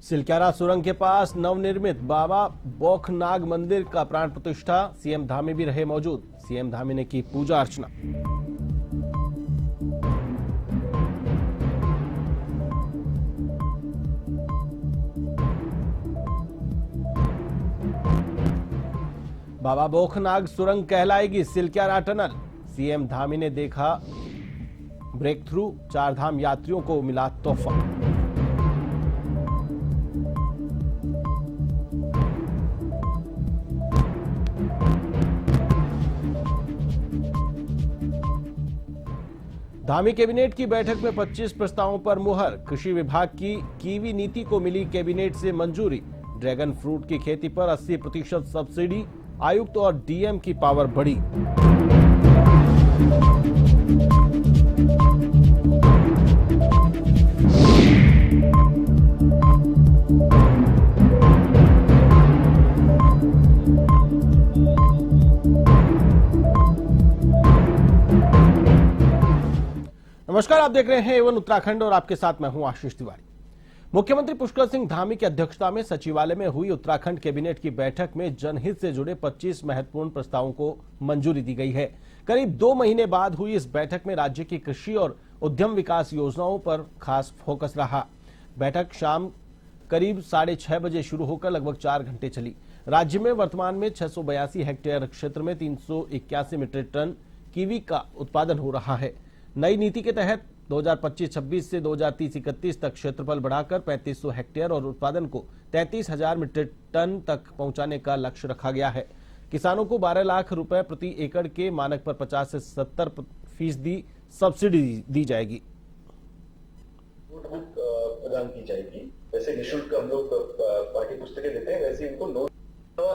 सिलक्यारा सुरंग के पास नवनिर्मित बाबा बौखनाग मंदिर का प्राण प्रतिष्ठा, सीएम धामी भी रहे मौजूद। सीएम धामी ने की पूजा अर्चना। बाबा बौखनाग सुरंग कहलाएगी सिलक्यारा टनल। सीएम धामी ने देखा ब्रेक थ्रू, चारधाम यात्रियों को मिला तोहफा। धामी कैबिनेट की बैठक में 25 प्रस्तावों पर मुहर। कृषि विभाग की कीवी नीति को मिली कैबिनेट से मंजूरी। ड्रैगन फ्रूट की खेती पर 80% सब्सिडी। आयुक्त और डीएम की पावर बढ़ी। नमस्कार, आप देख रहे हैं एवन उत्तराखंड और आपके साथ मैं हूं आशीष तिवारी। मुख्यमंत्री पुष्कर सिंह धामी की अध्यक्षता में सचिवालय में हुई उत्तराखंड कैबिनेट की बैठक में जनहित से जुड़े 25 महत्वपूर्ण प्रस्तावों को मंजूरी दी गई है। करीब 2 महीने बाद हुई इस बैठक में राज्य की कृषि और उद्यम विकास योजनाओं पर खास फोकस रहा। बैठक शाम करीब 6:30 बजे शुरू होकर लगभग 4 घंटे चली। राज्य में वर्तमान में 682 हेक्टेयर क्षेत्र में 381 मीट्रिक टन कीवी का उत्पादन हो रहा है। नई नीति के तहत 2025-26 से 2030-31 तक क्षेत्रफल बढ़ाकर 3500 हेक्टेयर और उत्पादन को 33,000 मीट्रिक टन तक पहुंचाने का लक्ष्य रखा गया है। किसानों को 12 लाख रुपए प्रति एकड़ के मानक पर 50 से 70% सब्सिडी दी जाएगी। नोटबुक प्रदान की जाएगी। वैसे निःशुल्क हम लोग पाठ्य पुस्तकें देते हैं, वैसे इनको नोट।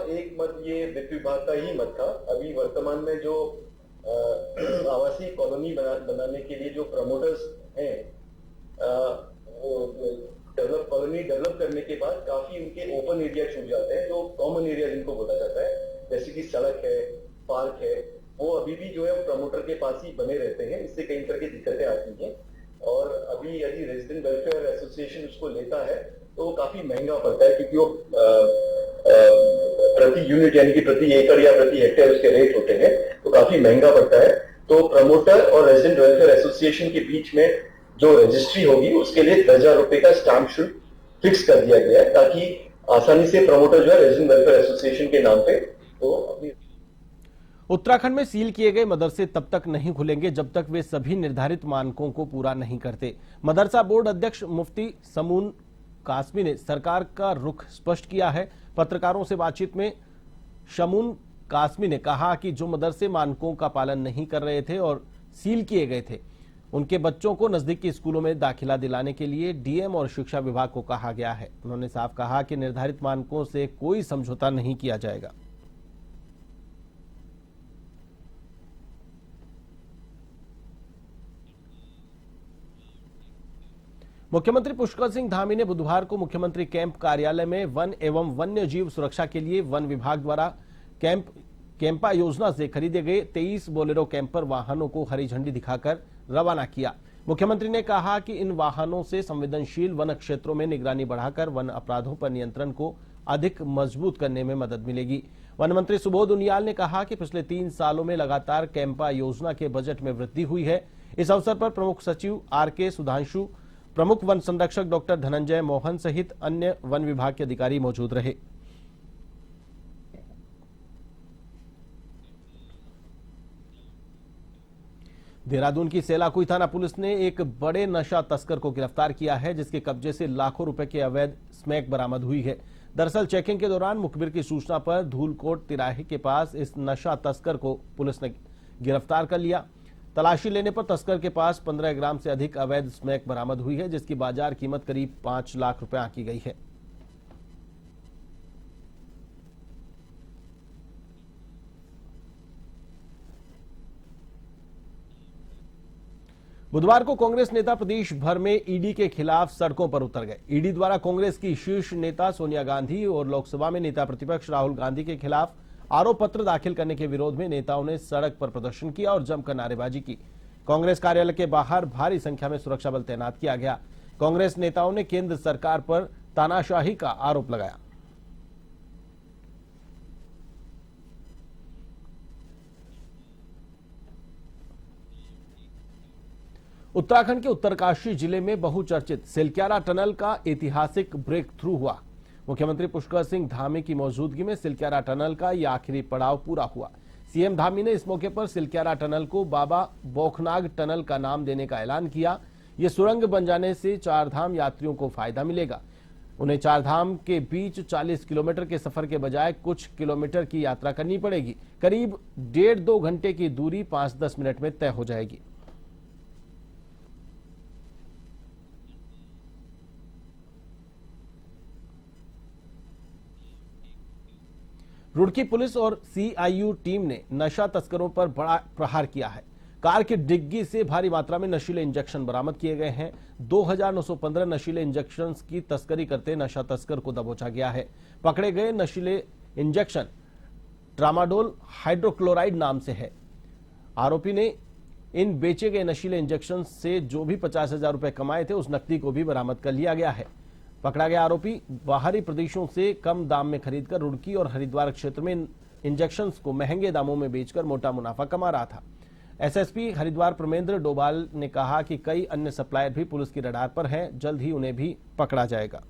एक मत ये वित्त विभाग का ही मत था। अभी वर्तमान में जो आवासीय कॉलोनी बनाने के लिए जो प्रमोटर्स हैं, कॉलोनी डेवलप करने के बाद काफी उनके ओपन एरिया छूट जाते हैं, जो कॉमन एरिया जिनको बोला जाता है, जैसे कि सड़क है, पार्क है, वो अभी भी जो है प्रमोटर के पास ही बने रहते हैं। इससे कई तरह की दिक्कतें आती हैं। और अभी यदि रेजिडेंट वेलफेयर एसोसिएशन उसको लेता है तो काफी महंगा पड़ता है, क्योंकि वो प्रति यूनिट यानी कि प्रति एकड़ या प्रति हेक्टेयर उसके रेट होते हैं, तो काफी महंगा पड़ता है। तो प्रमोटर और रेजिडेंट वेलफेयर एसोसिएशन के बीच में जो रजिस्ट्री होगी उसके लिए 10,000 रुपए का स्टाम्प शुल्क फिक्स कर दिया गया है, ताकि आसानी से प्रमोटर जो है रेजिडेंट वेलफेयर एसोसिएशन के नाम पे तो अपनी। उत्तराखंड में सील किए गए मदरसे तब तक नहीं खुलेंगे जब तक वे सभी निर्धारित मानकों को पूरा नहीं करते। मदरसा बोर्ड अध्यक्ष मुफ्ती समून कासमी ने सरकार का रुख स्पष्ट किया है। पत्रकारों से बातचीत में शमून कासमी ने कहा कि जो मदरसे मानकों का पालन नहीं कर रहे थे और सील किए गए थे, उनके बच्चों को नजदीकी स्कूलों में दाखिला दिलाने के लिए डीएम और शिक्षा विभाग को कहा गया है। उन्होंने साफ कहा कि निर्धारित मानकों से कोई समझौता नहीं किया जाएगा। मुख्यमंत्री पुष्कर सिंह धामी ने बुधवार को मुख्यमंत्री कैंप कार्यालय में वन एवं वन्य जीव सुरक्षा के लिए वन विभाग द्वारा कैंपा योजना से खरीदे गए 23 बोलेरो कैंपर वाहनों को हरी झंडी दिखाकर रवाना किया। मुख्यमंत्री ने कहा कि इन वाहनों से संवेदनशील वन क्षेत्रों में निगरानी बढ़ाकर वन अपराधों पर नियंत्रण को अधिक मजबूत करने में मदद मिलेगी। वन मंत्री सुबोध उनियाल ने कहा कि पिछले 3 सालों में लगातार कैंपा योजना के बजट में वृद्धि हुई है। इस अवसर पर प्रमुख सचिव आर.के. सुधांशु, प्रमुख वन संरक्षक डॉक्टर धनंजय मोहन सहित अन्य वन विभाग के अधिकारी मौजूद रहे। देहरादून की सेलाकुई थाना पुलिस ने एक बड़े नशा तस्कर को गिरफ्तार किया है, जिसके कब्जे से लाखों रुपए के अवैध स्मैक बरामद हुई है। दरअसल चेकिंग के दौरान मुखबिर की सूचना पर धूलकोट तिराहे के पास इस नशा तस्कर को पुलिस ने गिरफ्तार कर लिया। तलाशी लेने पर तस्कर के पास 15 ग्राम से अधिक अवैध स्मैक बरामद हुई है, जिसकी बाजार कीमत करीब 5 लाख रुपए आंकी गई है। बुधवार को कांग्रेस नेता प्रदेश भर में ईडी के खिलाफ सड़कों पर उतर गए। ईडी द्वारा कांग्रेस की शीर्ष नेता सोनिया गांधी और लोकसभा में नेता प्रतिपक्ष राहुल गांधी के खिलाफ आरोप पत्र दाखिल करने के विरोध में नेताओं ने सड़क पर प्रदर्शन किया और जमकर नारेबाजी की। कांग्रेस कार्यालय के बाहर भारी संख्या में सुरक्षा बल तैनात किया गया। कांग्रेस नेताओं ने केंद्र सरकार पर तानाशाही का आरोप लगाया। उत्तराखंड के उत्तरकाशी जिले में बहुचर्चित सिलक्यारा टनल का ऐतिहासिक ब्रेक थ्रू हुआ। मुख्यमंत्री पुष्कर सिंह धामी की मौजूदगी में सिलक्यारा टनल का यह आखिरी पड़ाव पूरा हुआ। सीएम धामी ने इस मौके पर सिलक्यारा टनल को बाबा बौखनाग टनल का नाम देने का ऐलान किया। ये सुरंग बन जाने से चारधाम यात्रियों को फायदा मिलेगा। उन्हें चारधाम के बीच 40 किलोमीटर के सफर के बजाय कुछ किलोमीटर की यात्रा करनी पड़ेगी। करीब 1.5-2 घंटे की दूरी 5-10 मिनट में तय हो जाएगी। रुड़की पुलिस और सीआईयू टीम ने नशा तस्करों पर बड़ा प्रहार किया है। कार की डिग्गी से भारी मात्रा में नशीले इंजेक्शन बरामद किए गए हैं। 2915 नशीले इंजेक्शन की तस्करी करते नशा तस्कर को दबोचा गया है। पकड़े गए नशीले इंजेक्शन ट्रामाडोल हाइड्रोक्लोराइड नाम से है। आरोपी ने इन बेचे गए नशीले इंजेक्शन से जो भी 50,000 रुपए कमाए थे उस नकदी को भी बरामद कर लिया गया है। पकड़ा गया आरोपी बाहरी प्रदेशों से कम दाम में खरीदकर रुड़की और हरिद्वार क्षेत्र में इंजेक्शंस को महंगे दामों में बेचकर मोटा मुनाफा कमा रहा था। एसएसपी हरिद्वार प्रमेंद्र डोभाल ने कहा कि कई अन्य सप्लायर भी पुलिस की रडार पर हैं, जल्द ही उन्हें भी पकड़ा जाएगा।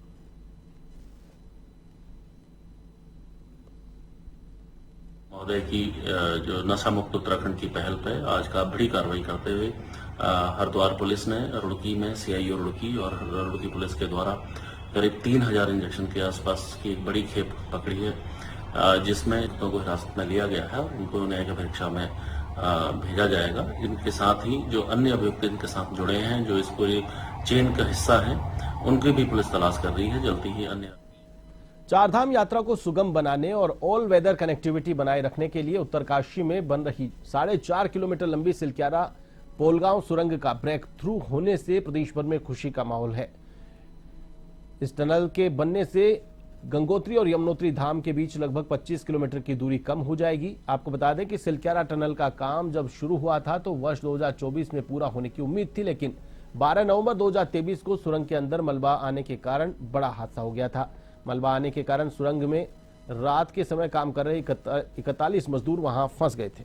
महोदय की जो नशा मुक्त उत्तराखंड की पहल पे आज का बड़ी कार्रवाई करते हुए हरिद्वार पुलिस ने रुड़की में सीआईयू रुड़की और रुड़की पुलिस के द्वारा करीब 3000 इंजेक्शन के आसपास की एक बड़ी खेप पकड़ी है, जिसमें लोगों को हिरासत में लिया गया है और उनको न्यायिक परीक्षा में भेजा जाएगा। इनके साथ ही जो अन्य अभियुक्त इनके साथ जुड़े हैं, जो इस पूरी चेन का हिस्सा है, उनकी भी पुलिस तलाश कर रही है। जल्दी ही अन्य चारधाम यात्रा को सुगम बनाने और ऑल वेदर कनेक्टिविटी बनाए रखने के लिए उत्तरकाशी में बन रही 4.5 किलोमीटर लंबी सिलक्यारा पोलगांव सुरंग का ब्रेक थ्रू होने से प्रदेश भर में खुशी का माहौल है। इस टनल के बनने से गंगोत्री और यमुनोत्री धाम के बीच लगभग 25 किलोमीटर की दूरी कम हो जाएगी। आपको बता दें कि सिलक्यारा टनल का काम जब शुरू हुआ था तो वर्ष 2024 में पूरा होने की उम्मीद थी, लेकिन 12 नवंबर 2023 को सुरंग के अंदर मलबा आने के कारण बड़ा हादसा हो गया था। मलबा आने के कारण सुरंग में रात के समय काम कर रहे 41 मजदूर वहां फंस गए थे।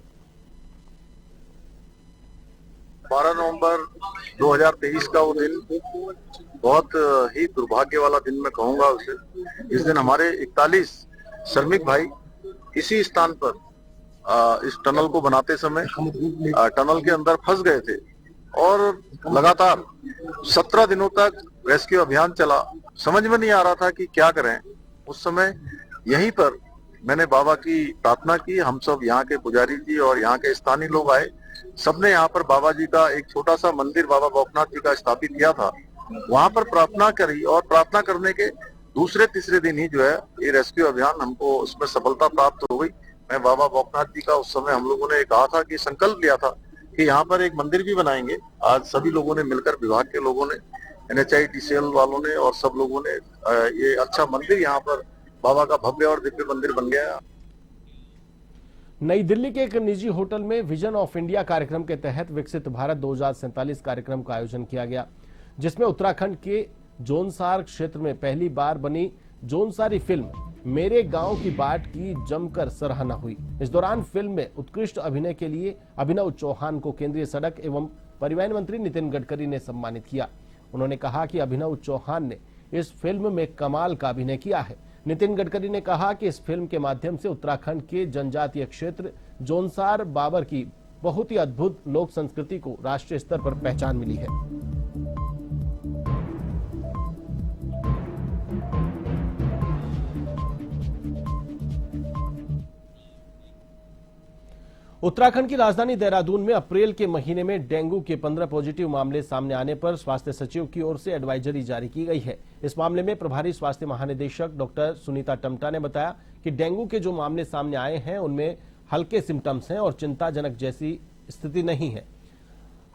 12 नवंबर 2023 का वो दिन बहुत ही दुर्भाग्य वाला दिन मैं कहूंगा उसे। इस दिन हमारे 41 श्रमिक भाई इसी स्थान पर इस टनल को बनाते समय टनल के अंदर फंस गए थे और लगातार 17 दिनों तक रेस्क्यू अभियान चला। समझ में नहीं आ रहा था कि क्या करें। उस समय यहीं पर मैंने बाबा की प्रार्थना की। हम सब यहाँ के पुजारी जी और यहाँ के स्थानीय लोग आए, सबने यहाँ पर बाबा जी का एक छोटा सा मंदिर बाबा बौखनाथ जी का स्थापित किया था। वहां पर प्रार्थना करी और प्रार्थना करने के दूसरे तीसरे दिन ही जो है ये रेस्क्यू अभियान हमको उसमें सफलता प्राप्त हो गई। मैं बाबा बौखनाथ जी का उस समय हम लोगों ने कहा था कि संकल्प लिया था कि यहाँ पर एक मंदिर भी बनाएंगे। आज सभी लोगों ने मिलकर, विभाग के लोगों ने, NHITCL वालों ने और सब लोगों ने ये अच्छा मंदिर यहाँ पर बाबा का भव्य और दिव्य मंदिर बन गया। नई दिल्ली के एक निजी होटल में विजन ऑफ इंडिया कार्यक्रम के तहत विकसित भारत 2047 कार्यक्रम का आयोजन किया गया, जिसमें उत्तराखंड के जोनसार क्षेत्र में पहली बार बनी जोनसारी फिल्म मेरे गांव की बाट की जमकर सराहना हुई। इस दौरान फिल्म में उत्कृष्ट अभिनय के लिए अभिनव चौहान को केंद्रीय सड़क एवं परिवहन मंत्री नितिन गडकरी ने सम्मानित किया। उन्होंने कहा कि अभिनव चौहान ने इस फिल्म में कमाल का अभिनय किया है। नितिन गडकरी ने कहा कि इस फिल्म के माध्यम से उत्तराखंड के जनजातीय क्षेत्र जोनसार बाबर की बहुत ही अद्भुत लोक संस्कृति को राष्ट्रीय स्तर पर पहचान मिली है। उत्तराखंड की राजधानी देहरादून में अप्रैल के महीने में डेंगू के 15 पॉजिटिव मामले सामने आने पर स्वास्थ्य सचिव की ओर से एडवाइजरी जारी की गई है। इस मामले में प्रभारी स्वास्थ्य महानिदेशक डॉक्टर सुनीता टम्टा ने बताया कि डेंगू के जो मामले सामने आए हैं उनमें हल्के सिम्टम्स हैं और चिंताजनक जैसी स्थिति नहीं है।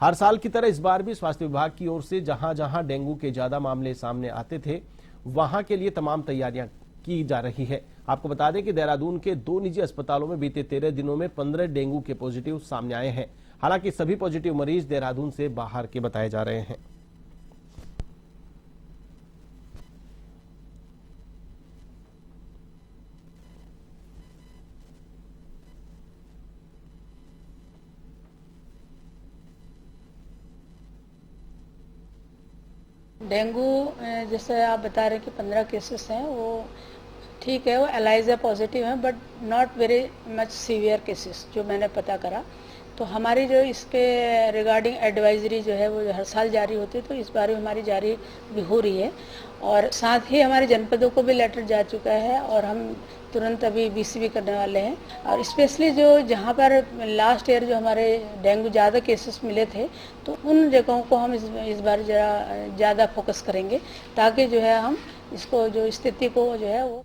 हर साल की तरह इस बार भी स्वास्थ्य विभाग की ओर से जहां जहां डेंगू के ज्यादा मामले सामने आते थे वहां के लिए तमाम तैयारियां की जा रही है। आपको बता दें कि देहरादून के 2 निजी अस्पतालों में बीते 13 दिनों में 15 डेंगू के पॉजिटिव सामने आए हैं। हालांकि सभी पॉजिटिव मरीज देहरादून से बाहर के बताए जा रहे हैं। डेंगू जैसे आप बता रहे हैं कि 15 केसेस हैं, वो ठीक है, वो एलाइजा पॉजिटिव हैं, but not very much severe cases जो मैंने पता करा। तो हमारी जो इसके रिगार्डिंग एडवाइजरी जो है वो हर साल जारी होती है, तो इस बार भी हमारी जारी भी हो रही है। और साथ ही हमारे जनपदों को भी लेटर जा चुका है और हम तुरंत अभी बीसी भी करने वाले हैं। और स्पेशली जो जहाँ पर लास्ट ईयर जो हमारे डेंगू ज़्यादा केसेस मिले थे, तो उन जगहों को हम इस बार जरा ज़्यादा फोकस करेंगे, ताकि जो है हम इसको जो स्थिति को जो है वो।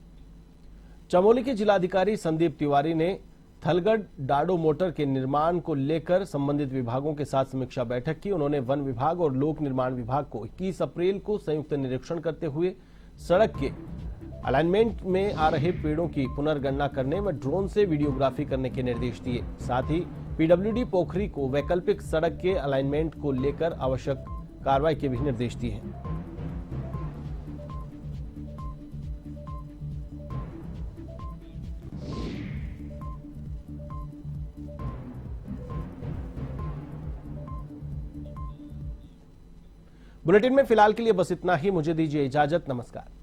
चमोली के जिलाधिकारी संदीप तिवारी ने थलगढ़ डाडो मोटर के निर्माण को लेकर संबंधित विभागों के साथ समीक्षा बैठक की। उन्होंने वन विभाग और लोक निर्माण विभाग को 21 अप्रैल को संयुक्त निरीक्षण करते हुए सड़क के अलाइनमेंट में आ रहे पेड़ों की पुनर्गणना करने व ड्रोन से वीडियोग्राफी करने के निर्देश दिए। साथ ही पीडब्ल्यूडी पोखरी को वैकल्पिक सड़क के अलाइनमेंट को लेकर आवश्यक कार्रवाई के भी निर्देश दिए हैं। बुलेटिन में फिलहाल के लिए बस इतना ही। मुझे दीजिए इजाजत। नमस्कार।